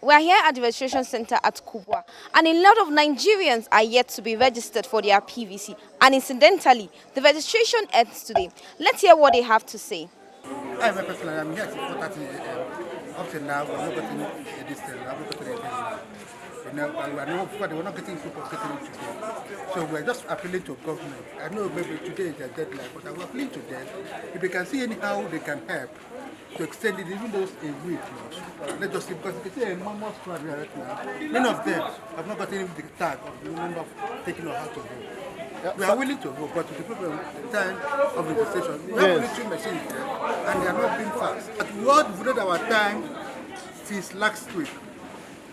We're here at the registration center at Kubwa, and a lot of Nigerians are yet to be registered for their PVC. And incidentally, the registration ends today. Let's hear what they have to say. I personally, I'm here since 4:30 a.m. Up to now, we're not getting a distance. I'm not getting anything. You know, they were not getting people getting it today. So we're just appealing to government. I know maybe today is their deadline, but I'm appealing to them. If they can see anyhow they can help to extend it, even though it's a week. Let's just see, because if you see a mammoth crowd here right now, many of them have not gotten even the tag of the number of taking or how to vote. We are willing to vote, but the problem, the time of registration, we have only 2 machines there, and they are not being fast. But we all devoted our time since last week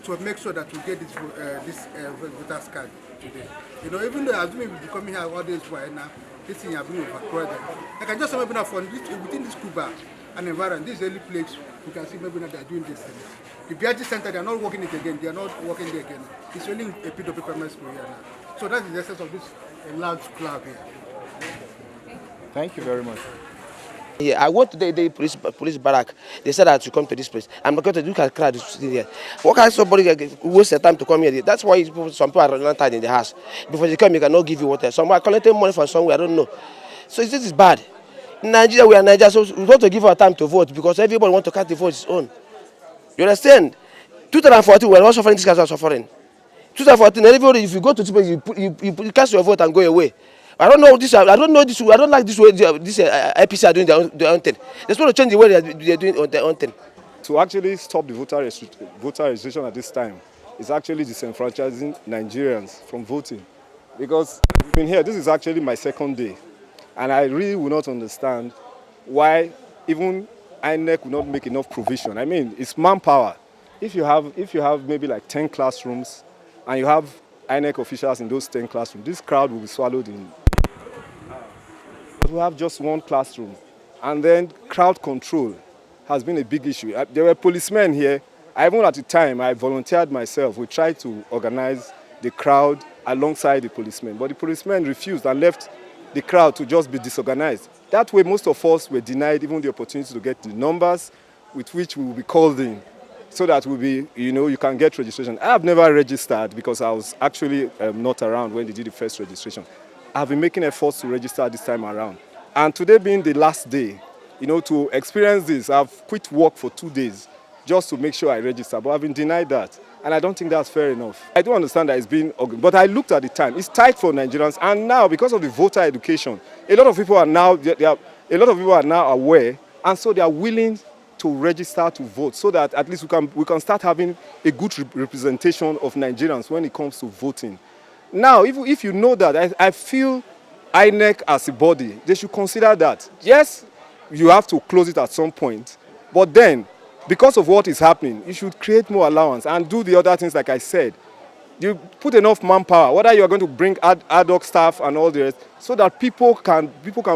to make sure that we get this voters card today. You know, even though assuming we'll be coming here all days while now, this thing has been overcrowded. I can just say maybe now within this Cuba and environment, this is the only place you can see maybe now they are doing this thing. The BRG Center, they are not working it again, they are not working there again. It's only a bit of primary school here now. So that is the essence of this large crowd here. Thank you very much. Yeah, I went to the police barrack. They said I had to come to this place. I'm not going to look at crowd sitting here. What can somebody waste their time to come here? That's why some people are not tied in the house. Before they come, they cannot give you water. Some are collecting money from somewhere, I don't know. So this is bad. In Nigeria, we are Nigeria, so we want to give our time to vote because everybody wants to cast the vote his own. You understand? 2014, we are not suffering, this guys are suffering. 2014, everybody, if you go to this place, you cast your vote and go away. I don't know this. I don't know this. I don't like this way. This IPC are doing their own thing. They're supposed to change the way they're doing on their own thing. To actually stop the voter registration at this time is actually disenfranchising Nigerians from voting. Because I've been here, this is actually my 2nd day. And I really will not understand why even INEC will not make enough provision. I mean, it's manpower. If you have maybe like 10 classrooms and you have INEC officials in those 10 classrooms, this crowd will be swallowed in. We have just 1 classroom. And then crowd control has been a big issue. There were policemen here. Even at the time, I volunteered myself. We tried to organize the crowd alongside the policemen. But the policemen refused and left the crowd to just be disorganized. That way, most of us were denied even the opportunity to get the numbers with which we will be called in so that we'll be, you can get registration. I have never registered because I was actually not around when they did the first registration. I've been making efforts to register this time around. And today being the last day, to experience this, I've quit work for 2 days just to make sure I register. But I've been denied that. And I don't think that's fair enough. I do understand that it's been ugly. But I looked at the time. It's tight for Nigerians. And now, because of the voter education, a lot of people are now aware. And so they are willing to register to vote so that at least we can start having a good representation of Nigerians when it comes to voting. Now, if you know that, I feel INEC as a body, they should consider that. Yes, you have to close it at some point, but then, because of what is happening, you should create more allowance and do the other things like I said. You put enough manpower, whether you are going to bring ad hoc staff and all the rest, so that people can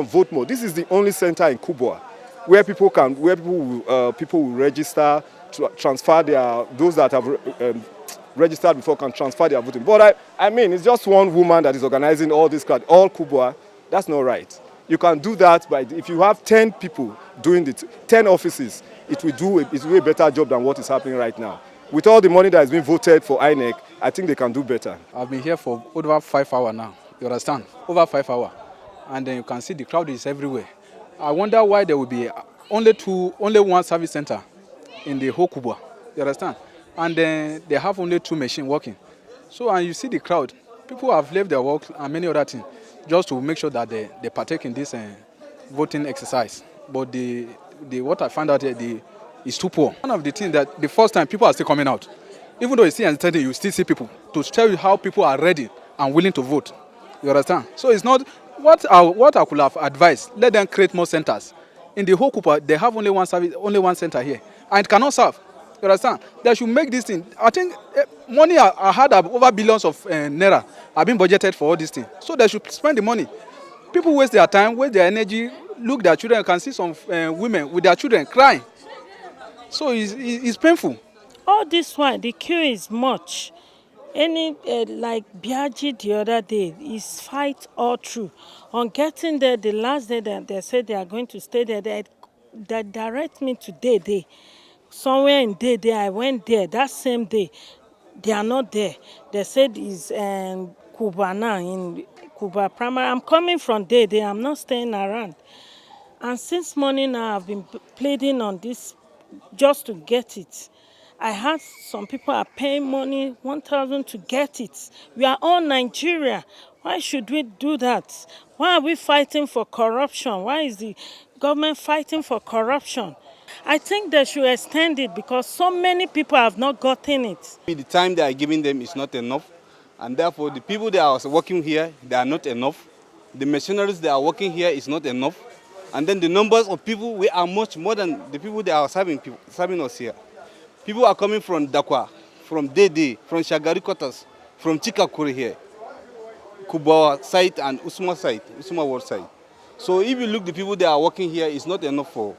vote more. This is the only center in Kubwa where people will register, transfer those that have registered before can transfer their voting. But I mean, it's just one woman that is organizing all this crowd, all Kubwa. That's not right. You can do that if you have 10 people doing it, 10 offices, it will do a better job than what is happening right now. With all the money that has been voted for INEC, I think they can do better. I've been here for over 5 hours now. You understand? Over 5 hours. And then you can see the crowd is everywhere. I wonder why there will be only 1 service center in the whole Kubwa. You understand? And then they have only 2 machines working. So, and you see the crowd. People have left their work and many other things just to make sure that they partake in this voting exercise. But what I found out here is too poor. One of the things that the first time people are still coming out. Even though you see uncertainty, you still see people to tell you how people are ready and willing to vote. You understand? So it's not what I could have advised. Let them create more centers. In the whole Kupa, they have only 1 service, only 1 center here, and it cannot serve. You understand? They should make this thing. I think money I had over billions of naira have been budgeted for all these things. So they should spend the money. People waste their time, waste their energy. Look, their children. You can see some women with their children crying. So it's painful. All this one, the queue is much. Like Biaji the other day, is fight all through. On getting there, the last day that they said they are going to stay there, they direct me today. somewhere in Dede. I went there that same day. They are not there. They said it's Kuba now, in Kuba Primary. I'm coming from Dede. I'm not staying around. And since morning now, I've been pleading on this just to get it. I heard some people are paying money, 1,000 to get it. We are all Nigeria. Why should we do that? Why are we fighting for corruption? Why is the government fighting for corruption? I think they should extend it because so many people have not gotten it. The time they are giving them is not enough, and therefore the people that are working here, they are not enough. The mercenaries that are working here is not enough, and then the numbers of people, we are much more than the people that are serving us here. People are coming from Dakwa, from Dede, from Shagari quarters, from Chikakuri here, Kubawa site and Usuma World site. So if you look, the people that are working here is not enough for.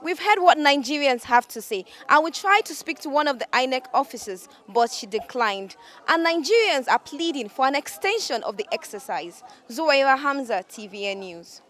We've heard what Nigerians have to say, and we tried to speak to one of the INEC officers, but she declined. And Nigerians are pleading for an extension of the exercise. Zoaira Hamza, TVN News.